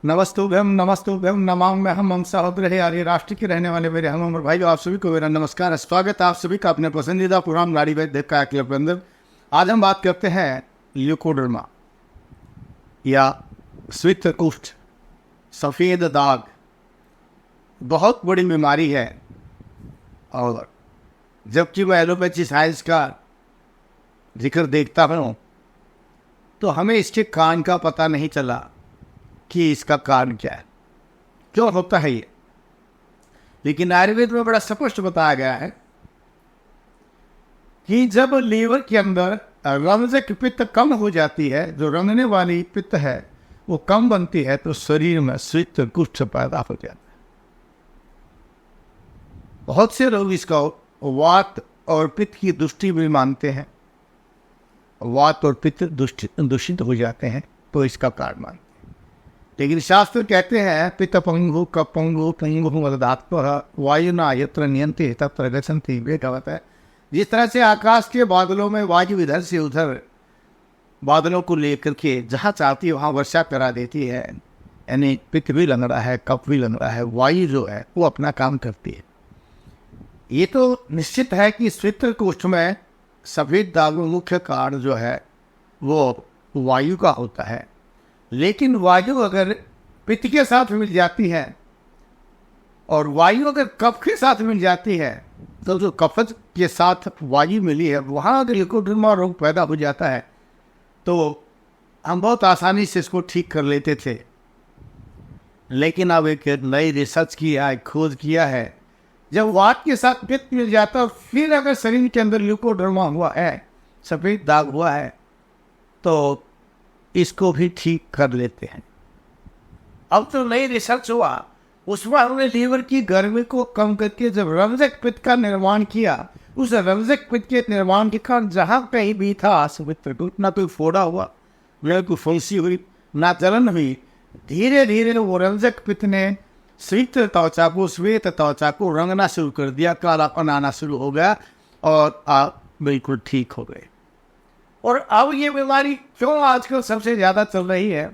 नमस्तुभ्यम नमस्तुभ्यम नमाम्यहम् हम सहोदर आर्य राष्ट्र के रहने वाले मेरे हम उम्र भाइयों, आप सभी को मेरा नमस्कार। स्वागत है आप सभी का अपने पसंदीदा प्रोग्राम नाड़ी वैद्य देव का क्लब के अंदर। आज हम बात करते हैं ल्यूकोडर्मा या श्वेत कुष्ठ, सफ़ेद दाग। बहुत बड़ी बीमारी है और जबकि मैं एलोपैथी साइंस का जिक्र देखता हूँ तो हमें इसके कारण का पता नहीं चला कि इसका कारण क्या है, क्यों होता है ये। लेकिन आयुर्वेद में बड़ा स्पष्ट बताया गया है कि जब लीवर के अंदर रंजक पित्त कम हो जाती है, जो रंगने वाली पित्त है वो कम बनती है, तो शरीर में श्वेत कुष्ठ पैदा हो जाता है। बहुत से लोग इसका वात और पित्त की दुष्टि भी मानते हैं। वात और पित्त दूषित हो जाते हैं तो इसका कारण मानते हैं। लेकिन शास्त्र कहते हैं पित्त पंगु कपंगु पंगु मदात्म वायुना यत्र नियंत्रित तत्र गच्छन्ति। वे कहता है जिस तरह से आकाश के बादलों में वायु इधर से उधर बादलों को लेकर के जहाँ चाहती है वहाँ वर्षा करा देती है, यानी पित्त भी लग रहा है, कफ भी लग रहा है, वायु जो है वो अपना काम करती है। ये तो निश्चित है कि श्वेत कुष्ठ में सफ़ेद दाग मुख्य कारण जो है वो वायु का होता है। लेकिन वायु अगर पित्त के साथ मिल जाती है और वायु अगर कफ के साथ मिल जाती है, तो जो कफ के साथ वायु मिली है वहाँ अगर ल्यूकोडर्मा रोग पैदा हो जाता है तो हम बहुत आसानी से इसको ठीक कर लेते थे। लेकिन अब एक नई रिसर्च किया है, खोज किया है, जब वात के साथ पित्त मिल जाता है और फिर अगर शरीर के अंदर ल्यूकोडर्मा हुआ है, सफ़ेद दाग हुआ है, तो इसको भी ठीक कर लेते हैं। अब तो नई रिसर्च हुआ, उसमें हमने लीवर की गर्मी को कम करके जब रंजक पित्त का निर्माण किया, उस रंजक पित्त के निर्माण के कारण जहाँ कहीं भी था सफ़ेद, ना कोई फोड़ा हुआ, ना कोई फुंसी हुई, ना जलन हुई, धीरे धीरे वो रंजक पित्त ने श्वेत त्वचा को रंगना शुरू कर दिया, कालापन आना शुरू हो गया और आप बिल्कुल ठीक हो गए। और अब ये बीमारी क्यों आजकल सबसे ज़्यादा चल रही है?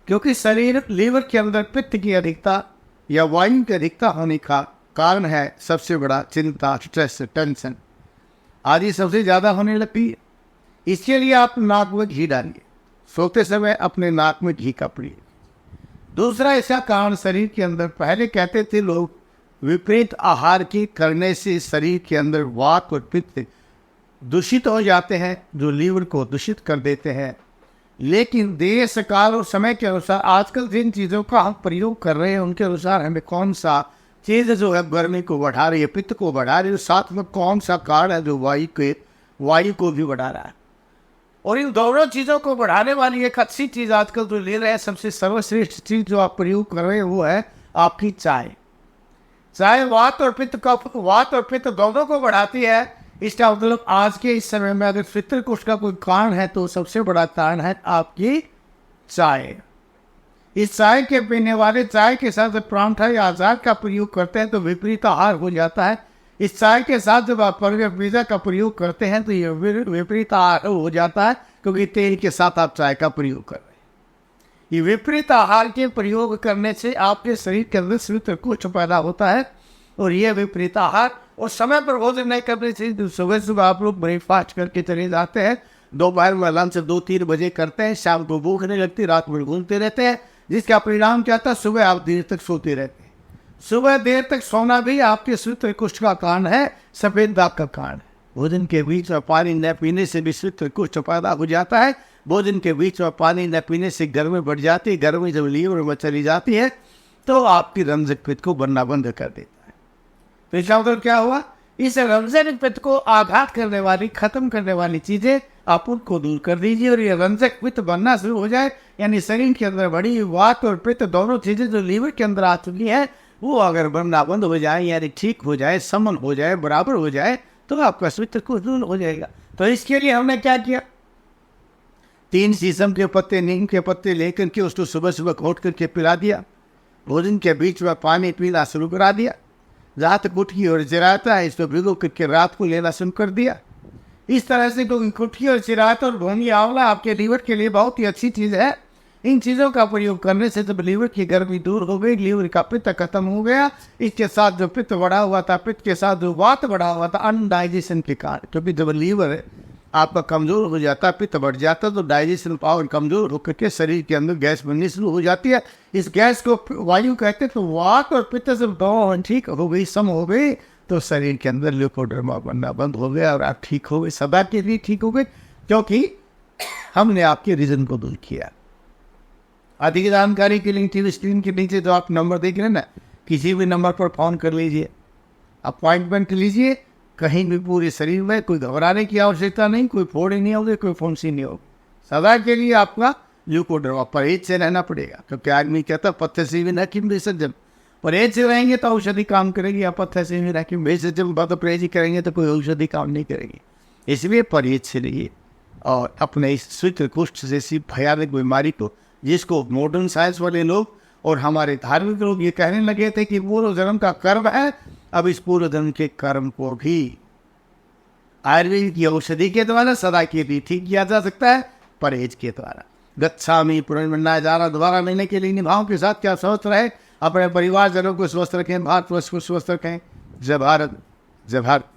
क्योंकि शरीर लीवर के अंदर पित्त की अधिकता या वायु की अधिकता होने का कारण है सबसे बड़ा चिंता, स्ट्रेस, टेंशन आदि सबसे ज़्यादा होने लगती है। इसके लिए आप नाक में घी डालिए, सोते समय अपने नाक में घी का प्रयोग। दूसरा ऐसा कारण शरीर के अंदर, पहले कहते थे लोग विपरीत आहार की करने से शरीर के अंदर वात और पित्त दूषित हो जाते हैं, जो लीवर को दूषित कर देते हैं। लेकिन देश काल और समय के अनुसार आजकल जिन चीज़ों का हम प्रयोग कर रहे हैं उनके अनुसार हमें कौन सा चीज़ जो है गर्मी को बढ़ा रही है, पित्त को बढ़ा रही है, साथ में कौन सा कारण है जो वायु को भी बढ़ा रहा है। और इन दोनों चीज़ों को बढ़ाने वाली एक अच्छी चीज़ आजकल जो ले रहे हैं, सबसे सर्वश्रेष्ठ चीज़ जो आप प्रयोग कर रहे हैं वो है आपकी चाय। चाय वात और पित्त दोनों को बढ़ाती है। इसका मतलब आज के इस समय में अगर श्वेत कुष्ठ का कोई कारण है तो सबसे बड़ा कारण है आपकी चाय। इस चाय के पीने वाले चाय के साथ जब परांठा या अचार का प्रयोग करते हैं तो विपरीत आहार हो जाता है। इस चाय के साथ जब आप बर्गर पिज़्ज़ा का प्रयोग करते हैं तो ये विपरीत आहार हो जाता है, क्योंकि तेल के साथ आप चाय का प्रयोग कर रहे हैं। ये विपरीत आहार के प्रयोग करने से आपके शरीर के अंदर श्वेत कुष्ठ पैदा होता है। और ये विपरीत आहार और समय पर भोजन नहीं करने से, सुबह सुबह आप लोग ब्रेकफास्ट करके चले जाते हैं, दोपहर में लंच 2-3 बजे करते हैं, शाम को भूख नहीं लगती, रात में घूमते रहते हैं, जिसका परिणाम क्या था, सुबह आप देर तक सोते रहते हैं। सुबह देर तक सोना भी आपके श्वेत कुष्ठ का कारण है, सफ़ेद दाग का कारण है। भोजन के बीच में पानी न पीने से भी श्वेत कुष्ठ पैदा हो जाता है। भोजन के बीच में पानी न पीने से गर्मी बढ़ जाती है। गर्मी जब लीवर में चली जाती है तो आपकी रंजक पित्त को बनना बंद कर देता है। तो इसका मतलब क्या हुआ? इस रंजक पित्त को आघात करने वाली, खत्म करने वाली चीज़ें आप उनको दूर कर दीजिए और ये रंजक पित्त बनना शुरू हो जाए, यानी शरीर के अंदर बड़ी वात और पित्त दोनों चीज़ें जो लीवर के अंदर आ चुकी है वो अगर बनना बंद हो जाए, यानी ठीक हो जाए, समन हो जाए, बराबर हो जाए, तो आपका श्वेत कुष्ठ दूर हो जाएगा। तो इसके लिए हमने क्या किया, 3 शीशम के पत्ते, नीम के पत्ते लेकर के उसको सुबह सुबह घोट करके पिला दिया। भोजन के बीच में पानी पीना शुरू करा दिया। रात गुटकी और चिराता है, इसको भिगो करके रात को लेना शुरू कर दिया। इस तरह से गुटकी और चिराता और भोंगी आंवला आपके लीवर के लिए बहुत ही अच्छी चीज़ है। इन चीज़ों का प्रयोग करने से जब लीवर की गर्मी दूर हो गई, लीवर का पित्त खत्म हो गया, इसके साथ जो पित्त बढ़ा हुआ था, पित्त के साथ जो वात बढ़ा हुआ था अनडाइजेशन के कारण, क्योंकि जब लीवर आपका कमज़ोर हो जाता है, पित्त बढ़ जाता है, तो डाइजेशन पावर कमज़ोर होकर के शरीर के अंदर गैस बननी शुरू हो जाती है। इस गैस को वायु कहते हैं। तो वात और पित्त जब दोनों ठीक हो गई, सम हो गई, तो शरीर के अंदर ल्यूकोडर्मा बनना बंद हो गया और आप ठीक हो गए, सदा के लिए ठीक हो गए, क्योंकि हमने आपके रीजन को दूर किया। अधिक जानकारी के लिए टीवी स्क्रीन के नीचे जो आप नंबर देख रहे हैं ना, किसी भी नंबर पर फ़ोन कर लीजिए, अपॉइंटमेंट लीजिए। कहीं भी पूरे शरीर में कोई घबराने की आवश्यकता नहीं, कोई फोड़ नहीं होगी, कोई फुंसी नहीं होगी। सदा के लिए आपका ल्यूकोडर्मा परहेज से रहना पड़ेगा, क्योंकि आदमी कहता पत्थर से भी नकीम भेषजम, परहेज से रहेंगे तो औषधि काम करेगी, या पत्थर से भी नकीम भेषजम तो परहेज ही करेंगे तो कोई औषधि काम नहीं करेगी। इसलिए परहेज से रहिए और अपने इस स्वीट कुष्ठ जैसी भयानक बीमारी को, जिसको मॉडर्न साइंस वाले लोग और हमारे धार्मिक लोग ये कहने लगे थे कि पूर्व जन्म का कर्म है, अब इस पूर्व जन्म के कर्म को भी आयुर्वेद की औषधि के द्वारा सदा के लिए ठीक किया जा सकता है, परहेज के द्वारा। गच्छामि पुनर्मन्नाय जाना दोबारा मिलने के लिए निभाओं के साथ क्या स्वस्थ रहे, अपने परिवारजनों को स्वस्थ रखें, भारतवर्ष को स्वस्थ रखें। जय भारत, जय भारत।